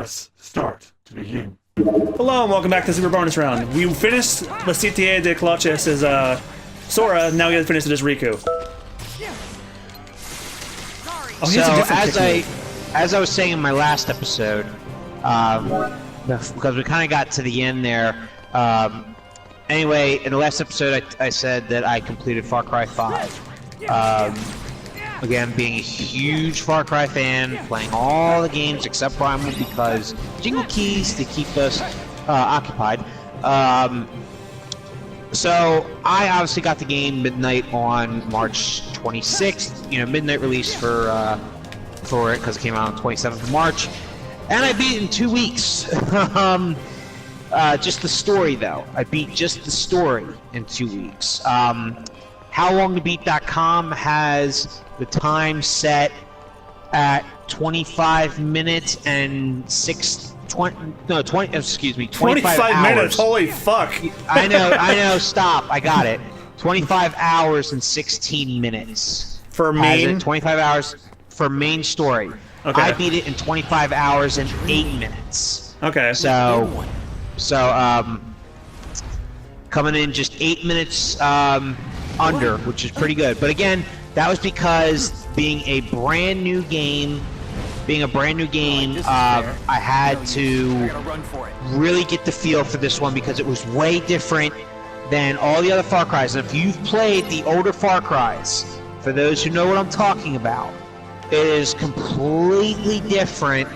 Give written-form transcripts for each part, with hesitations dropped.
Press start to begin. Hello and welcome back to Super Bonus Round. We finished La Cité de Cloches as Sora, now we gotta finish it as Riku. Oh, so as I was saying in my last episode, because we kind of got to the end there. Anyway, in the last episode, I said that I completed Far Cry 5. Again, being a huge Far Cry fan, playing all the games except Primal because jingle keys to keep us occupied. So I obviously got the game midnight on March 26th. You know, midnight release for it because it came out on 27th of March, and I beat it in 2 weeks. Just the story, though. I beat just the story in 2 weeks. HowLongToBeat.com has the time set at 25 minutes and 25 minutes, holy fuck. I know, stop, I got it. 25 hours and 16 minutes. For main? 25 hours for main story. Okay. I beat it in 25 hours and 8 minutes. Okay. So coming in just 8 minutes under, which is pretty good. But again, that was because being a brand new game, I had to really get the feel for this one because it was way different than all the other Far Cries. And if you've played the older Far Cries, for those who know what I'm talking about, it is completely different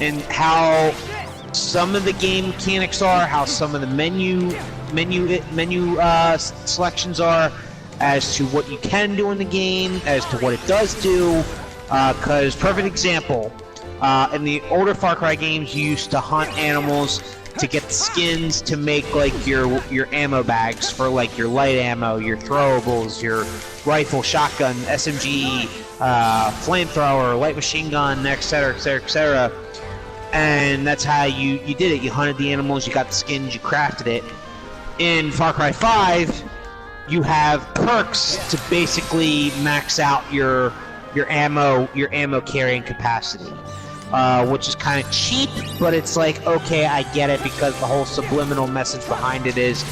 in how some of the game mechanics are, how some of the menu selections are, as to what you can do in the game, as to what it does do. Because, perfect example, in the older Far Cry games, you used to hunt animals to get the skins to make like your ammo bags for like your light ammo, your throwables, your rifle, shotgun, SMG, flamethrower, light machine gun, etc., etc., etc. And that's how you did it. You hunted the animals, you got the skins, you crafted it. In Far Cry 5, you have perks to basically max out your ammo carrying capacity, which is kind of cheap, but it's like, okay, I get it, because the whole subliminal message behind it is,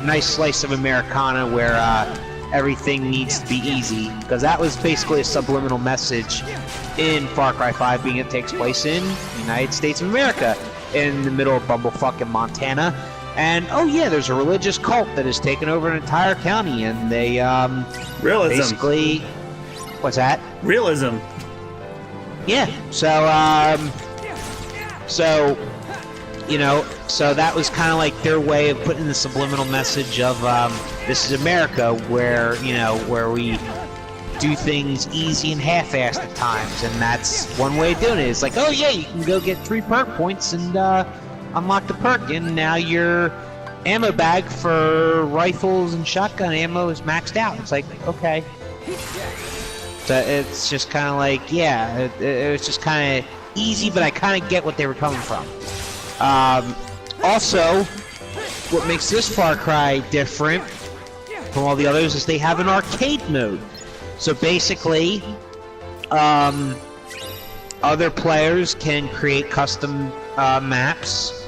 nice slice of Americana where everything needs to be easy, because that was basically a subliminal message in Far Cry 5, being it takes place in the United States of America, in the middle of bumblefucking Montana. And oh yeah, there's a religious cult that has taken over an entire county, and they realism. Basically, what's that? Realism. Yeah. So that was kind of like their way of putting the subliminal message of this is America, where we do things easy and half-assed at times, and that's one way of doing it. It's like, oh yeah, you can go get 3 perk points and unlock the perk, and now your ammo bag for rifles and shotgun ammo is maxed out. It's like, okay. So it's just kind of like, yeah, it was just kind of easy, but I kind of get what they were coming from. Also, what makes this Far Cry different from all the others is they have an arcade mode. So basically, other players can create custom maps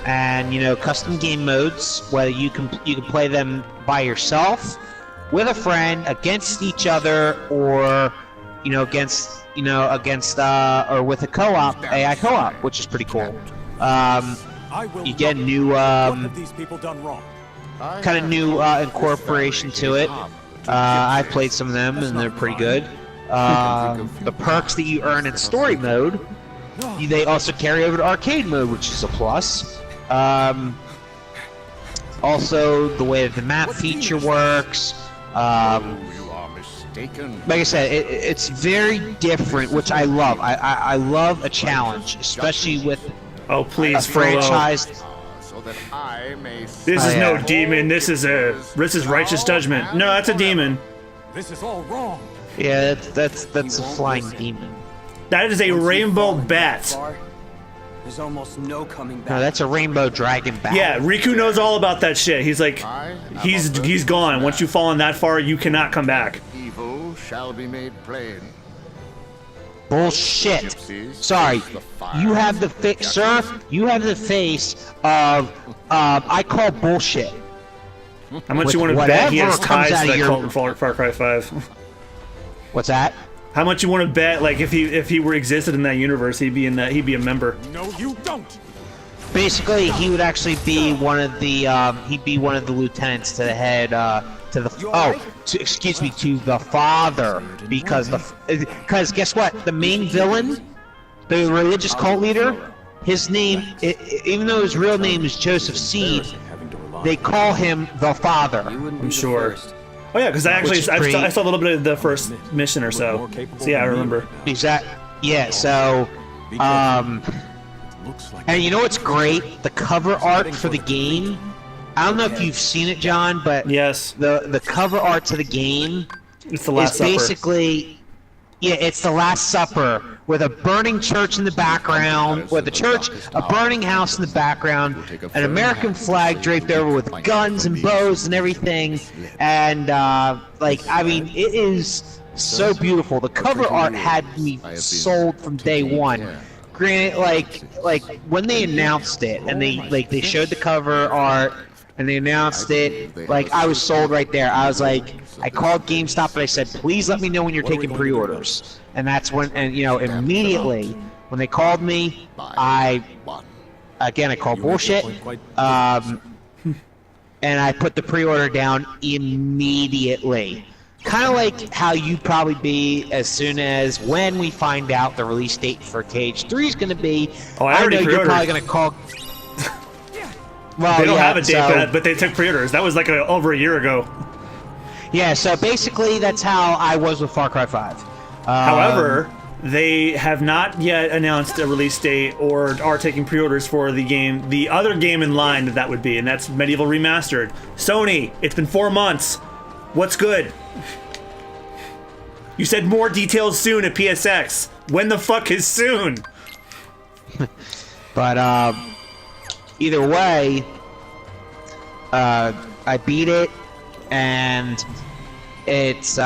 and custom game modes, whether you can play them by yourself, with a friend, against each other, or against or with a co-op, AI co-op, which is pretty cool. You get new kind of new incorporation to it. I've played some of them and they're pretty good. The perks that you earn in story mode, they also carry over to arcade mode, which is a plus. Also, the way that the map feature works. Like I said, it's very different, which I love. I love a challenge, especially with a franchise. This is no demon. This is righteous judgment. No, that's a demon. This is all wrong. Yeah, that's a flying demon. That is a rainbow bat. There's almost no coming back. No, that's a rainbow dragon bat. Yeah, Riku knows all about that shit. He's like, he's gone. Once you've fallen that far, you cannot come back. Evil shall be made plain. Bullshit. Sorry. You have the face, sir. You have the face of I call bullshit. How much you want to bet he has ties to that cult in Far Cry 5? What's that? How much you want to bet? Like if he were existed in that universe, he'd be a member. No, you don't. Basically, he would actually be one of the lieutenants to the head to the father, because guess what? The main villain, the religious cult leader, his name, even though his real name is Joseph Seed, they call him the father. I'm sure. Oh yeah, because I saw a little bit of the first mission or so. So yeah, I remember. Exactly. Yeah. So, and you know what's great? The cover art for the game. I don't know if you've seen it, John, but yes, the cover art to the game it's the Last Supper. Basically, yeah, it's the Last Supper with a burning church in the background, with a burning house in the background, an American flag draped over with guns and bows and everything, and I mean, it is so beautiful. The cover art had me sold from day one. Granted, like when they announced it and they showed the cover art and they announced it, like I was sold right there. I was like, I called GameStop and I said, please let me know when you're taking pre-orders. And that's when, and you know, immediately when they called me, I called bullshit, and I put the pre-order down immediately. Kind of like how you'd probably be as soon as when we find out the release date for Cage 3 is going to be. Oh, I already know you're probably going to call. Well, they don't have a date for that, but they took pre-orders. That was like over a year ago. Yeah, so basically that's how I was with Far Cry 5. However, they have not yet announced a release date or are taking pre-orders for the other game in line that would be, and that's Medieval Remastered. Sony, it's been 4 months. What's good? You said more details soon at PSX. When the fuck is soon? But either way, I beat it, and it's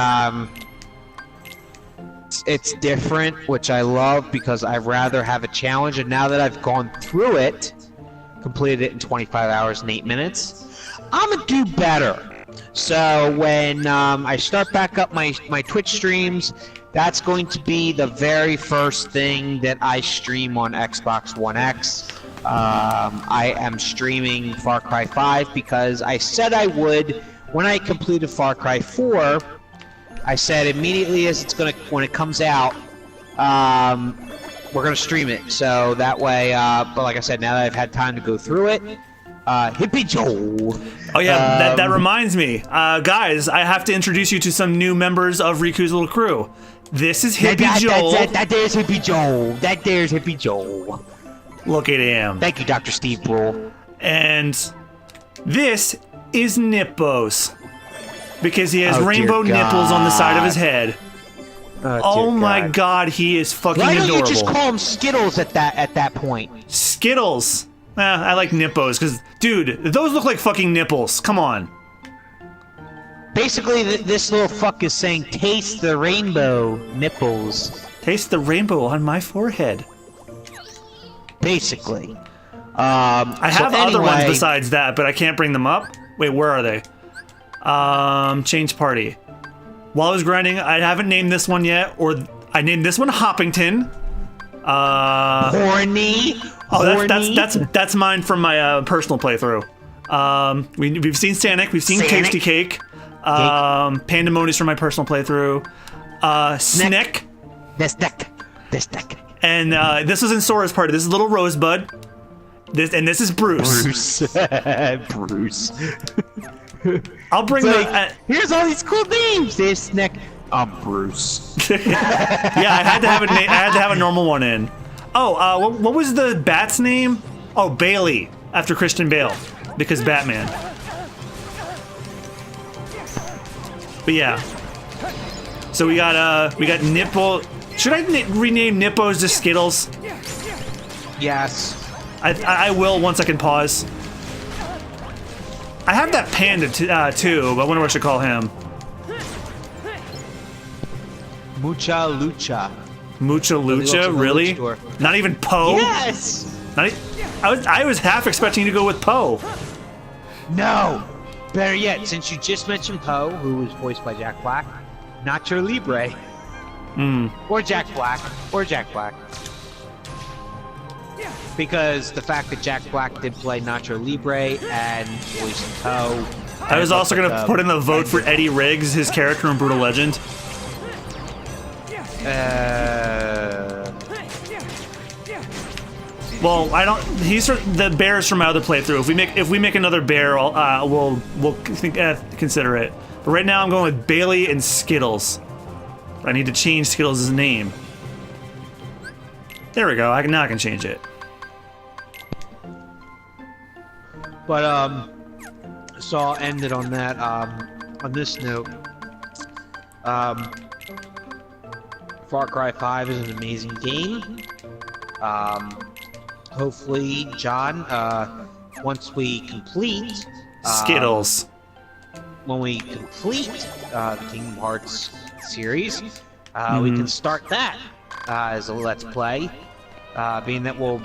different, which I love because I'd rather have a challenge. And now that I've gone through it, completed it in 25 hours and 8 minutes, I'm gonna do better. So when I start back up my Twitch streams, that's going to be the very first thing that I stream on Xbox One X. I am streaming Far Cry 5 because I said I would when I completed Far Cry 4. I said immediately when it comes out, we're gonna stream it. So that way, but like I said, now that I've had time to go through it, Hippie Joe. Oh yeah, that reminds me, guys. I have to introduce you to some new members of Riku's little crew. This is Hippie Joe. That there's Hippie Joe. That there's Hippie Joe. Look at him. Thank you, Dr. Steve Brule. And this is Nippos, because he has rainbow nipples on the side of his head. Oh my God, he is fucking adorable. Why don't you just call him Skittles at that point? Skittles. I like Nippos, because, dude, those look like fucking nipples. Come on. Basically, this little fuck is saying, taste the rainbow nipples. Taste the rainbow on my forehead. Basically. I have other ones besides that, but I can't bring them up. Wait, where are they? Change party. While I was grinding, I haven't named this one yet, or I named this one Hoppington. Horny. Oh, that's mine from my personal playthrough. We've seen Sanic, we've seen Tasty Cake. Pandemonious from my personal playthrough. Snick. This deck. And this was in Sora's party. This is Little Rosebud. This is Bruce. Bruce. I'll bring here's all these cool names. There's Snick. I'm Bruce. Yeah, I had to have I had to have a normal one in. Oh, what was the bat's name? Oh, Bailey, after Christian Bale, because Batman. But yeah. So we got Nipple. Should I rename Nippos to Skittles? Yes. I will once I can pause. I have that panda too, but I wonder what I should call him. Mucha Lucha. Mucha Lucha, really? Not even Poe? Yes! I was half expecting you to go with Poe. No! Better yet, since you just mentioned Poe, who was voiced by Jack Black, Nacho Libre. Or Jack Black. Because the fact that Jack Black did play Nacho Libre and voiced Poe. I was also going to put in a vote for Eddie Riggs, his character in Brutal Legend. Well, I don't. He's the bear's from my other playthrough. If we make another bear, we'll consider it. But right now, I'm going with Bailey and Skittles. I need to change Skittles' name. There we go. Now I can change it. But so I'll end it on that. On this note, Far Cry 5 is an amazing game. Hopefully, John, once we complete Skittles. When we complete the Kingdom Hearts series, we can start that as a Let's Play. Being that we'll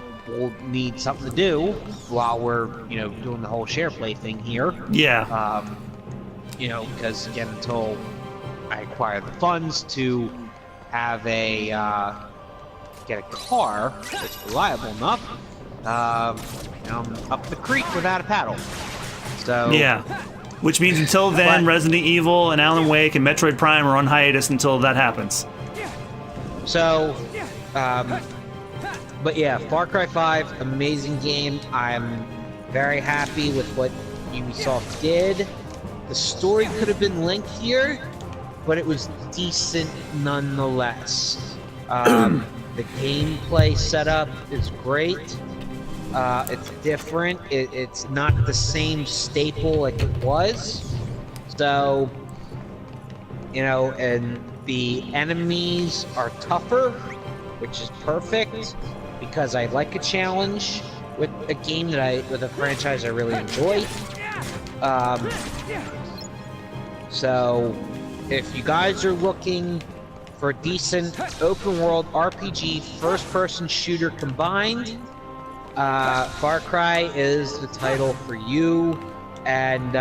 need something to do while we're doing the whole share play thing here. Yeah. Because again, until I acquire the funds to have get a car that's reliable enough, I'm up the creek without a paddle. So yeah. Which means until then, Resident Evil and Alan Wake and Metroid Prime are on hiatus until that happens. So, but yeah, Far Cry 5, amazing game. I'm very happy with what Ubisoft did. The story could have been lengthier, but it was decent nonetheless. The gameplay setup is great. It's different. It's not the same staple like it was. So, and the enemies are tougher, which is perfect because I like a challenge with a game with a franchise I really enjoy. So, if you guys are looking for a decent open world RPG first-person shooter combined, Far Cry is the title for you. And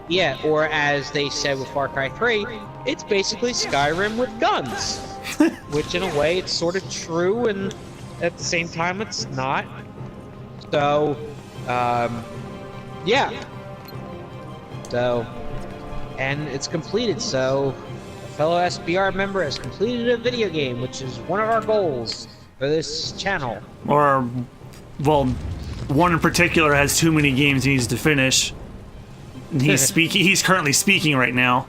yeah, or as they said with Far Cry 3, it's basically Skyrim with guns. Which in a way it's sort of true, and at the same time it's not. So, yeah. So, and it's completed, so a fellow SBR member has completed a video game, which is one of our goals for this channel. Or, well, one in particular has too many games he needs to finish. And he's currently speaking right now.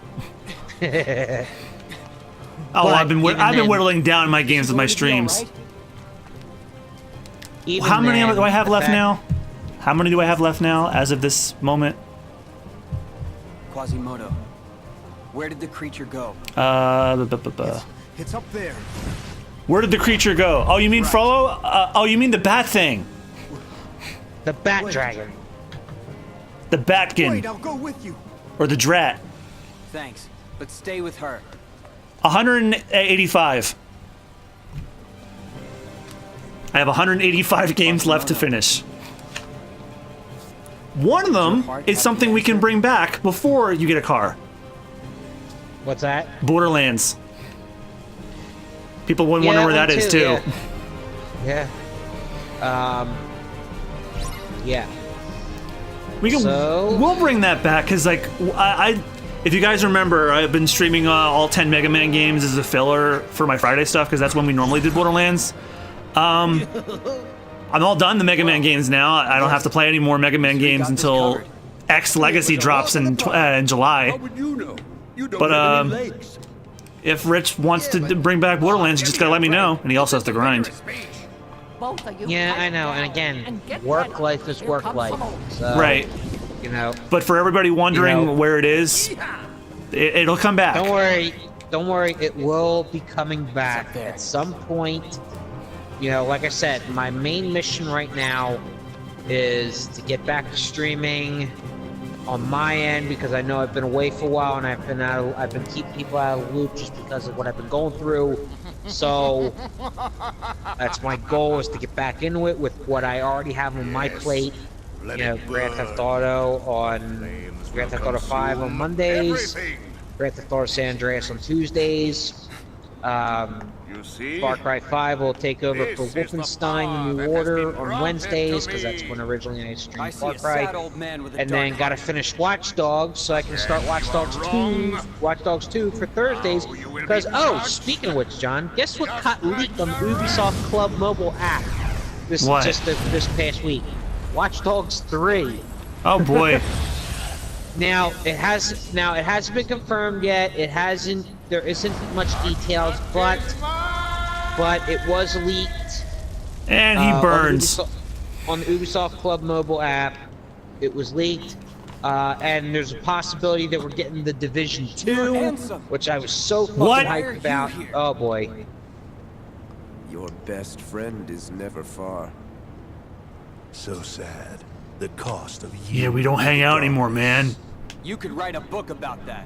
I've been whittling down my games with my streams. How many do I have left now? How many do I have left now as of this moment? Quasimodo, where did the creature go? It's up there. Where did the creature go? Oh, you mean Frollo? Oh, you mean the bat thing? The bat dragon. The Batkin. Wait, I'll go with you. Or the Drat. Thanks, but stay with her. 185. I have 185 games left to finish. One of them is something we can bring back before you get a car. What's that? Borderlands. People wouldn't wonder where that is too. Yeah. Yeah. We'll bring that back because, like, if you guys remember, I've been streaming all 10 Mega Man games as a filler for my Friday stuff because that's when we normally did Borderlands. I'm all done the Mega Man games now. I don't have to play any more Mega Man games until X Legacy drops in July. How would you know? You don't But have any legs. if Rich wants to bring back Borderlands, you just gotta let me know, and he also has to grind. Yeah, I know. And again, work life is work life. So, Right. But for everybody wondering where it is, it'll come back. Don't worry. It will be coming back at some point. Like I said, my main mission right now is to get back to streaming on my end because I know I've been away for a while and I've been keeping people out of the loop just because of what I've been going through. So that's my goal, is to get back into it with what I already have on my plate. You know, Grand Theft Auto on Grand Theft Auto 5 on Mondays, Grand Theft Auto San Andreas on Tuesdays. Far Cry 5 will take over for Wolfenstein: The New Order on Wednesdays, because that's when originally I streamed Far Cry. And then gotta finish Watch Dogs so I can start Watch Dogs 2 for Thursdays. Because, oh, speaking of which, John, guess what got leaked on the Ubisoft Club mobile app this past week? Watch Dogs 3. Oh boy. Now it hasn't been confirmed yet. There isn't much details, but it was leaked. And he burns. On the Ubisoft Club mobile app, it was leaked. And there's a possibility that we're getting the Division 2, which I was so fucking hyped about. Oh boy. Your best friend is never far. So sad. The cost of you. Yeah, we don't hang out anymore, man. You could write a book about that.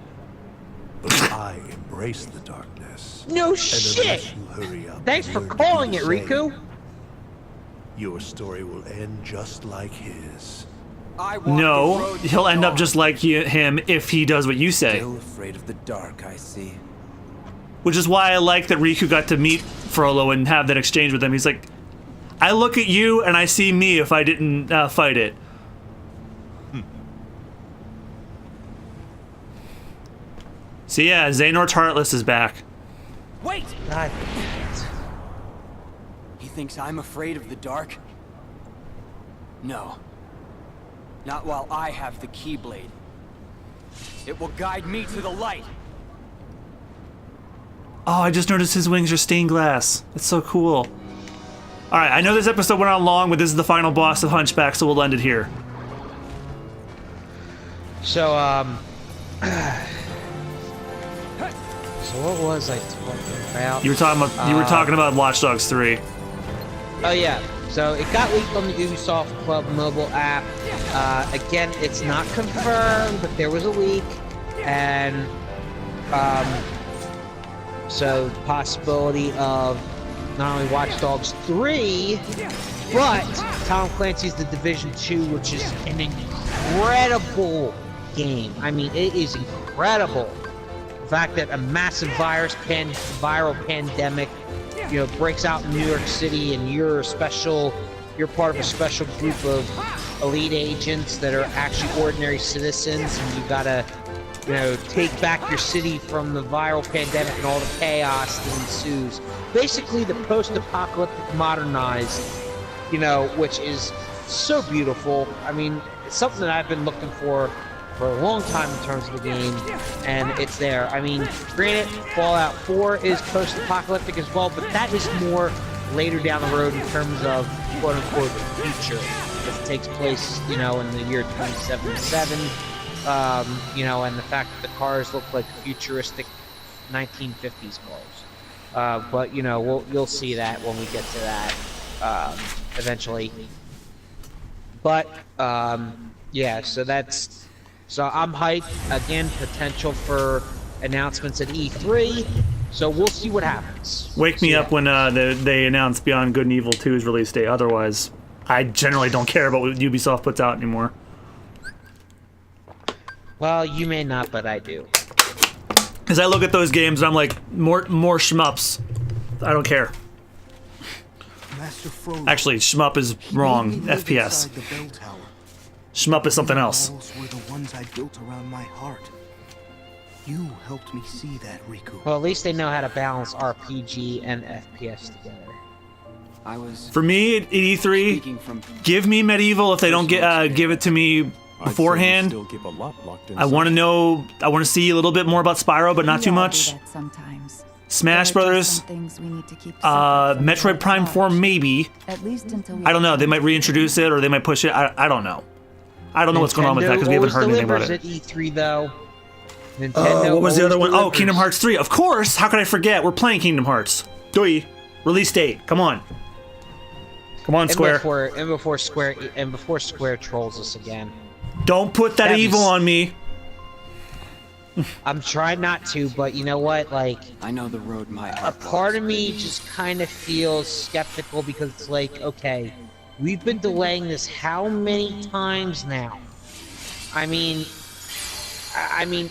But I embrace the darkness. No And shit! unless you hurry up Thanks and for learn to calling do it, the Riku. same, your story will end just like his. No, he'll end up just like him if he does what you say. Still afraid of the dark, I see. Which is why I like that Riku got to meet Frollo and have that exchange with him. He's like, I look at you and I see me if I didn't fight it. So yeah, Xehanort's Heartless is back. Wait! God. He thinks I'm afraid of the dark? No. Not while I have the Keyblade. It will guide me to the light. Oh, I just noticed his wings are stained glass. That's so cool. Alright, I know this episode went on long, but this is the final boss of Hunchback, so we'll end it here. So, so what was I talking about? You were talking about Watch Dogs 3. Oh yeah, so it got leaked on the Ubisoft Club mobile app. Again, it's not confirmed, but there was a leak, and so possibility of not only Watch Dogs 3, but Tom Clancy's The Division 2, which is an incredible game. I mean, it is incredible. The fact that a massive viral pandemic, you know, breaks out in New York City, and you're part of a special group of elite agents that are actually ordinary citizens, and you gotta, you know, take back your city from the viral pandemic and all the chaos that ensues. Basically, the post-apocalyptic modernized, you know, which is so beautiful. I mean, it's something that I've been looking for a long time in terms of the game, and it's there. I mean, granted, Fallout 4 is post-apocalyptic as well, but that is more later down the road in terms of quote-unquote the future. It takes place, you know, in the year 2077, you know, and the fact that the cars look like futuristic 1950s cars. But, you know, you'll see that when we get to that eventually. But, yeah, so I'm hyped. Again, potential for announcements at E3. So we'll see what happens. Wake me up when they announce Beyond Good and Evil 2's release date. Otherwise, I generally don't care about what Ubisoft puts out anymore. Well, you may not, but I do. Because I look at those games and I'm like, more shmups. I don't care. Master Frollo, Actually, shmup is wrong. made me live FPS. inside the bell tower. Shmup is something else. Walls were the ones I built around my heart. You helped me see that, Riku. Well, at least they know how to balance RPG and FPS together. I was For me, at E3, speaking from give me Medieval if they don't give it to me beforehand. I want to know. I want to see a little bit more about Spyro, but not too much. Sometimes. Smash Brothers, Metroid Prime 4, maybe. At least until I don't know. They might reintroduce it, or they might push it. I don't know. I don't know what's going on with that because we haven't heard anything about it. At E3 though. Nintendo What was the other one? delivers. Oh, Kingdom Hearts 3. Of course. How could I forget? We're playing Kingdom Hearts. Doi. Release date. Come on. Come on, Square. Before Square trolls us again. Don't put that That'd be evil on me. I'm trying not to, but you know what? Like, I know the road my a heart part of walks. me just kind of feels skeptical because it's like, okay, we've been delaying this how many times now? I mean,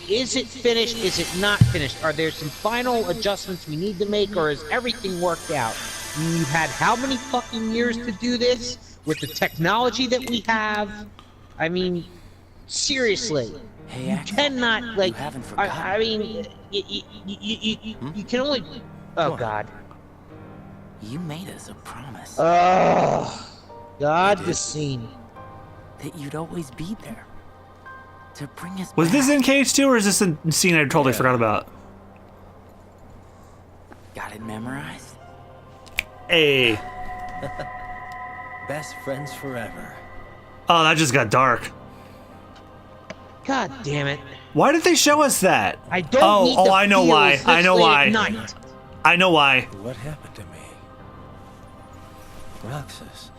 is it finished? Is it not finished? Are there some final adjustments we need to make, or is everything worked out? I mean, you've had how many fucking years to do this with the technology that we have? I mean, seriously, Hey, you Axel, cannot like. you haven't forgotten. I mean, you can only. Oh God. You made us a promise Oh God, this scene. that you'd always be there to bring us Was back. this in KH2 or is this a scene I totally forgot about? Got it memorized? Hey. Best friends forever. Oh, that just got dark. God damn it. Why did they show us that? I don't need to I know feel why. I know literally why. at night. I know why. What happened to me? Roxas.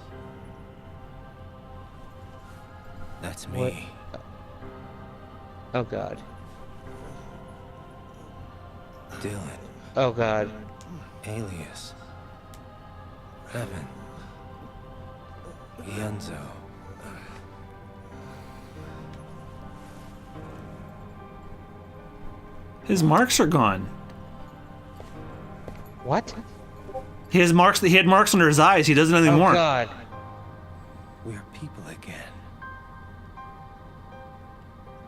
That's me. What? Oh God. Dylan. Oh God. Alias. Evan. Yenzo. His marks are gone. What? He had marks under his eyes. He doesn't anymore. Oh God. We're people again.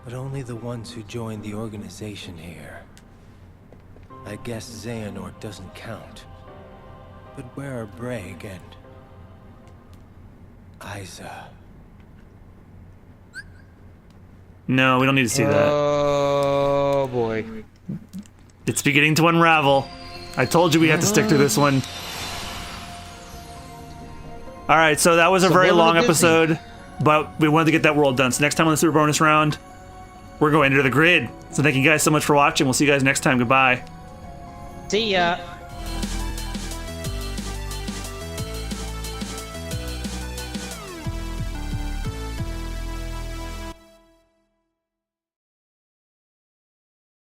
But only the ones who joined the organization here. I guess Xehanort doesn't count. But where are Braig and Isa? No, we don't need to see that. Oh boy. It's beginning to unravel. I told you we have to stick to this one. All right, so that was a very what long did Disney- episode, but we wanted to get that world done. So next time on the Super Bonus Round, we're going into the grid. So thank you guys so much for watching. We'll see you guys next time. Goodbye. See ya.